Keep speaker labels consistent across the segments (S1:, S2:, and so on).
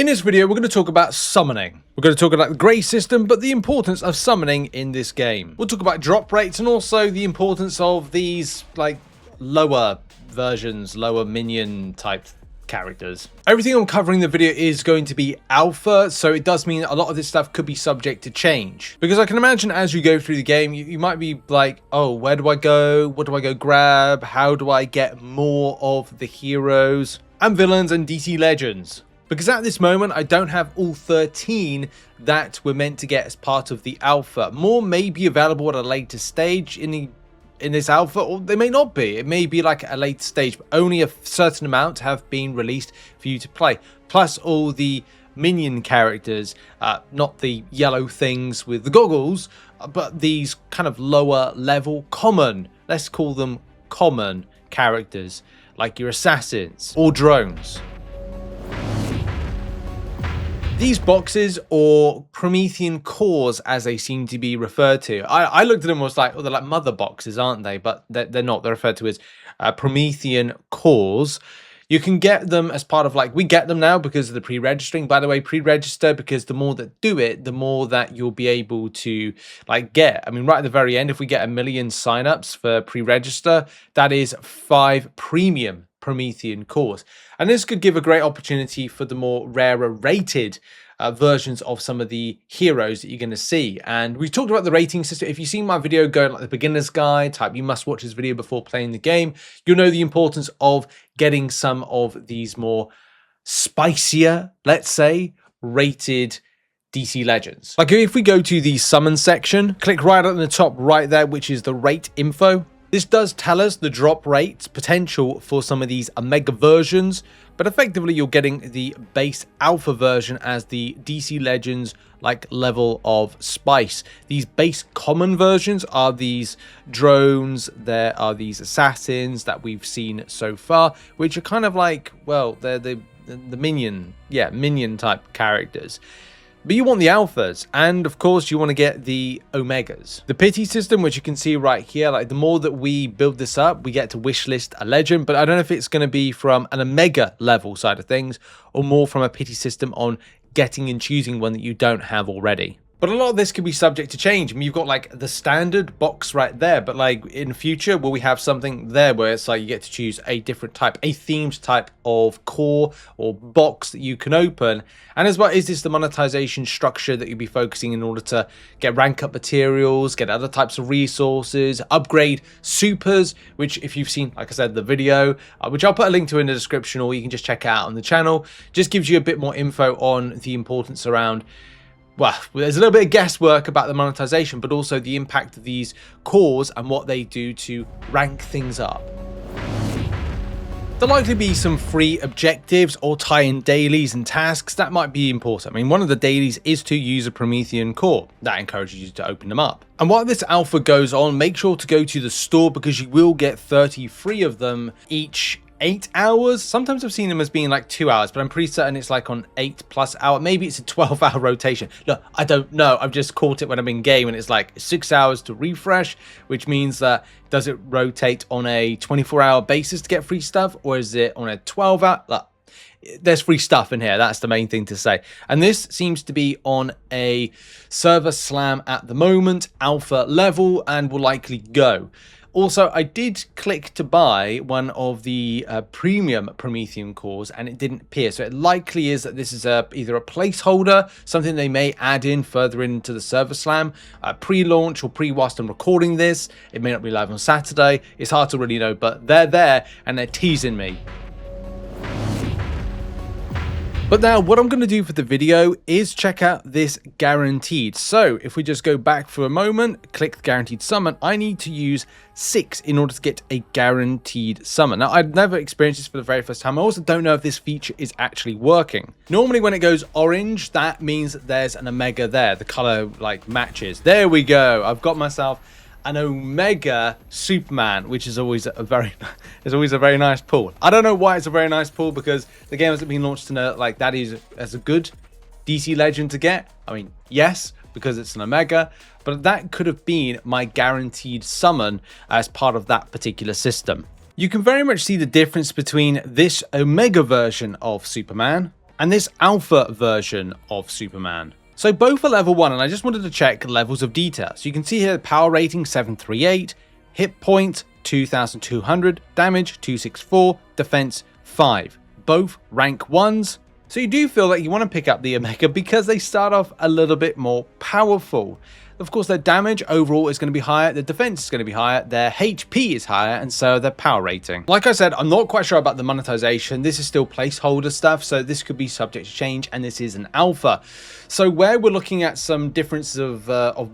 S1: In this video, we're going to talk about summoning. We're going to talk about the grey system, but the importance of summoning in this game. We'll talk about drop rates and also the importance of these, like, lower versions, lower minion type characters. Everything I'm covering in the video is going to be alpha, so it does mean a lot of this stuff could be subject to change. Because I can imagine as you go through the game, you might be like, oh, where do I go? What do I go grab? How do I get more of the heroes and villains and DC legends? Because at this moment, I don't have all 13 that we're meant to get as part of the alpha. More may be available at a later stage in this alpha, or they may not be. It may be like a later stage, but only a certain amount have been released for you to play. Plus all the minion characters, not the yellow things with the goggles, but these kind of lower level common, let's call them common characters, like your assassins or drones. These boxes, or Promethean cores as they seem to be referred to, I looked at them and was like, oh, they're like mother boxes, aren't they? But they're not. They're referred to as Promethean cores. You can get them as part of, like, we get them now because of the pre-registering. By the way, pre-register, because the more that do it, the more that you'll be able to, like, get. I mean, right at the very end, if we get 1 million signups for pre-register, that is 5 premium Promethean cores, and this could give a great opportunity for the more rarer rated versions of some of the heroes that you're going to see. And we talked about the rating system. If you've seen my video going like the beginner's guide type, you must watch this video before playing the game. You'll know the importance of getting some of these more spicier, let's say, rated DC legends. Like if we go to the summon section, click right at the top right there, which is the rate info. This does tell us the drop rate potential for some of these Omega versions, but effectively you're getting the base alpha version as the DC Legends like level of spice. These base common versions are these drones, there are these assassins that we've seen so far, which are kind of like, well, they're the minion, minion type characters. But you want the alphas, and of course you want to get the omegas. The pity system, which you can see right here, like the more that we build this up, we get to wishlist a legend, but I don't know if it's going to be from an omega level side of things, or more from a pity system on getting and choosing one that you don't have already. But a lot of this could be subject to change. I mean, you've got like the standard box right there, but like in future, will we have something there where it's like you get to choose a different type, a themed type of core or box that you can open? And as well, is this the monetization structure that you'll be focusing in order to get rank up materials, get other types of resources, upgrade supers, which if you've seen, like I said, the video, which I'll put a link to in the description, or you can just check it out on the channel, just gives you a bit more info on the importance around, well, there's a little bit of guesswork about the monetization, but also the impact of these cores and what they do to rank things up. There'll likely be some free objectives or tie-in dailies and tasks that might be important. I mean, one of the dailies is to use a Promethean core. That encourages you to open them up. And while this alpha goes on, make sure to go to the store because you will get 30 free of them each 8 hours. Sometimes I've seen them as being like 2 hours, but I'm pretty certain it's like on 8+ hour. Maybe it's a 12-hour rotation. Look, I don't know. I've just caught it when I'm in game and it's like 6 hours to refresh, which means that does it rotate on a 24-hour basis to get free stuff, or is it on a 12-hour? Look, there's free stuff in here. That's the main thing to say. And this seems to be on a server slam at the moment, alpha level, and will likely go. Also, I did click to buy one of the premium Promethean cores and it didn't appear. So it likely is that this is either a placeholder, something they may add in further into the server slam, pre-launch or whilst I'm recording this. It may not be live on Saturday. It's hard to really know, but they're there and they're teasing me. But now what I'm going to do for the video is check out this guaranteed. So if we just go back for a moment, click the guaranteed summon, I need to use 6 in order to get a guaranteed summon. Now I've never experienced this for the very first time. I also don't know if this feature is actually working. Normally when it goes orange, that means that there's an omega there. The color like matches. There we go. I've got myself an Omega Superman, which is always a very nice pull. I don't know why it's a very nice pull, because the game hasn't been launched to know like that is as a good DC legend to get. I mean, yes, because it's an Omega, but that could have been my guaranteed summon as part of that particular system. You can very much see the difference between this Omega version of Superman and this alpha version of Superman. So both are level 1, and I just wanted to check levels of detail. So you can see here power rating 738, hit point 2200, damage 264, defense 5. Both rank 1s. So you do feel like you want to pick up the Omega because they start off a little bit more powerful. Of course, their damage overall is going to be higher, their defense is going to be higher, their HP is higher, and so their power rating. Like I said, I'm not quite sure about the monetization. This is still placeholder stuff, so this could be subject to change, and this is an alpha. So where we're looking at some difference of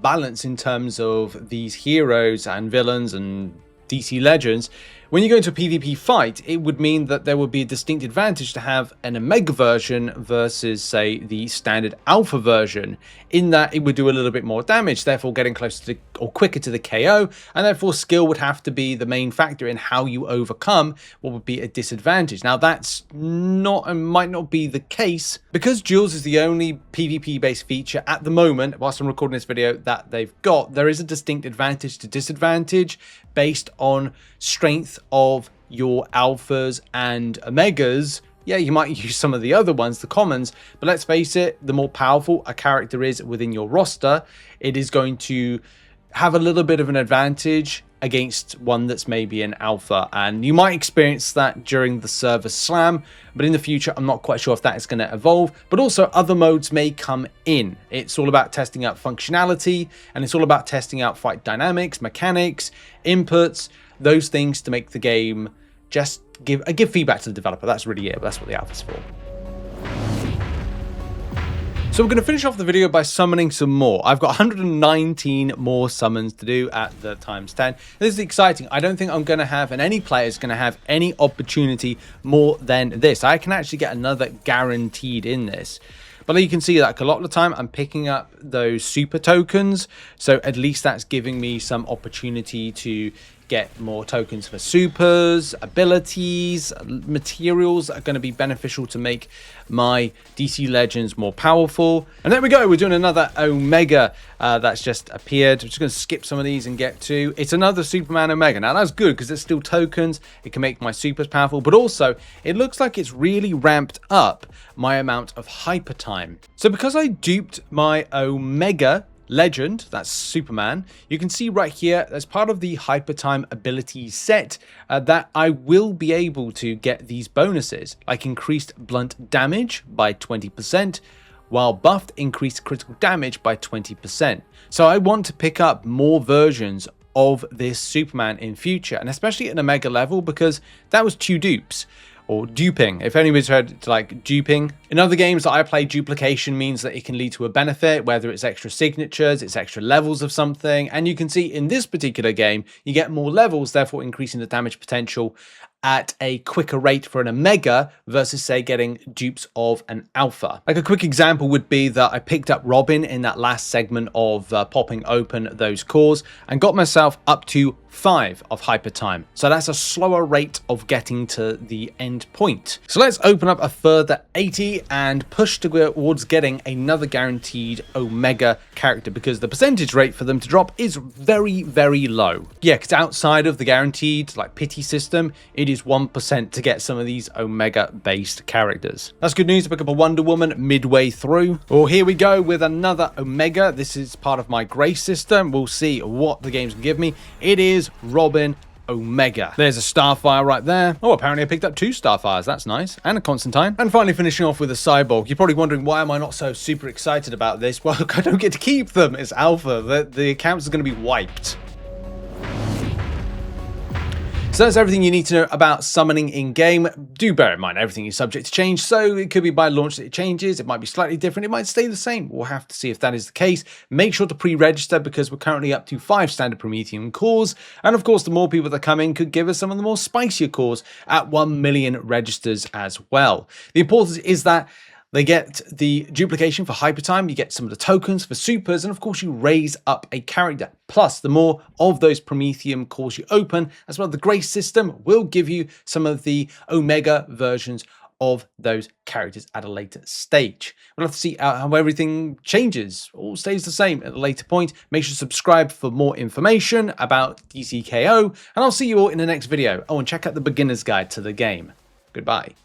S1: balance in terms of these heroes and villains and DC Legends, when you go into a PvP fight, it would mean that there would be a distinct advantage to have an Omega version versus, say, the standard Alpha version, in that it would do a little bit more damage, therefore getting closer to or quicker to the KO, and therefore skill would have to be the main factor in how you overcome what would be a disadvantage. Now that's not and might not be the case, because Duels is the only PvP based feature at the moment, whilst I'm recording this video, that they've got. There is a distinct advantage to disadvantage based on strength of your alphas and omegas. Yeah, you might use some of the other ones, the commons, but let's face it, the more powerful a character is within your roster, it is going to have a little bit of an advantage against one that's maybe an alpha, and you might experience that during the server slam, but in the future I'm not quite sure if that is going to evolve. But also other modes may come in. It's all about testing out functionality, and it's all about testing out fight dynamics, mechanics, inputs, those things to make the game just give feedback to the developer. That's really it. That's what the alpha's for. So we're going to finish off the video by summoning some more. I've got 119 more summons to do at the ×10. This is exciting. I don't think I'm going to have, and any player is going to have any opportunity more than this. I can actually get another guaranteed in this. But you can see that a lot of the time I'm picking up those super tokens. So at least that's giving me some opportunity to get more tokens for supers, abilities, materials that are going to be beneficial to make my DC Legends more powerful. And there we go, we're doing another Omega that's just appeared. I'm just going to skip some of these and get to, it's another Superman Omega. Now that's good because it's still tokens, it can make my supers powerful, but also it looks like it's really ramped up my amount of hyper time. So because I duped my Omega Legend, that's Superman, you can see right here as part of the Hypertime ability set that I will be able to get these bonuses, like increased blunt damage by 20%, while buffed increased critical damage by 20%. So I want to pick up more versions of this Superman in future, and especially at an Omega level, because that was 2 dupes. Or duping, if anybody's heard like duping. In other games that I play, duplication means that it can lead to a benefit, whether it's extra signatures, it's extra levels of something. And you can see in this particular game, you get more levels, therefore increasing the damage potential at a quicker rate for an Omega versus, say, getting dupes of an Alpha. Like a quick example would be that I picked up Robin in that last segment of popping open those cores and got myself up to 5 of hyper time. So that's a slower rate of getting to the end point. So let's open up a further 80 and push towards getting another guaranteed Omega character, because the percentage rate for them to drop is very, very low. Yeah, because outside of the guaranteed like pity system, it is 1% to get some of these Omega based characters. That's good news to pick up a Wonder Woman midway through. Well, here we go with another Omega. This is part of my grace system. We'll see what the games can give me. It is Robin Omega. There's a Starfire right there. Oh, apparently I picked up 2 Starfires. That's nice. And a Constantine. And finally finishing off with a Cyborg. You're probably wondering, why am I not so super excited about this? Well, I don't get to keep them. It's alpha. The accounts are going to be wiped. So that's everything you need to know about summoning in-game. Do bear in mind, everything is subject to change, so it could be by launch that it changes, it might be slightly different, it might stay the same. We'll have to see if that is the case. Make sure to pre-register, because we're currently up to 5 standard Promethean cores, and of course the more people that come in could give us some of the more spicier cores at 1 million registers as well. The importance is that they get the duplication for Hypertime, you get some of the tokens for supers, and of course you raise up a character. Plus, the more of those Promethean cores you open, as well as the Grace system will give you some of the Omega versions of those characters at a later stage. We'll have to see how everything changes, all stays the same at a later point. Make sure to subscribe for more information about DCKO, and I'll see you all in the next video. Oh, and check out the beginner's guide to the game. Goodbye.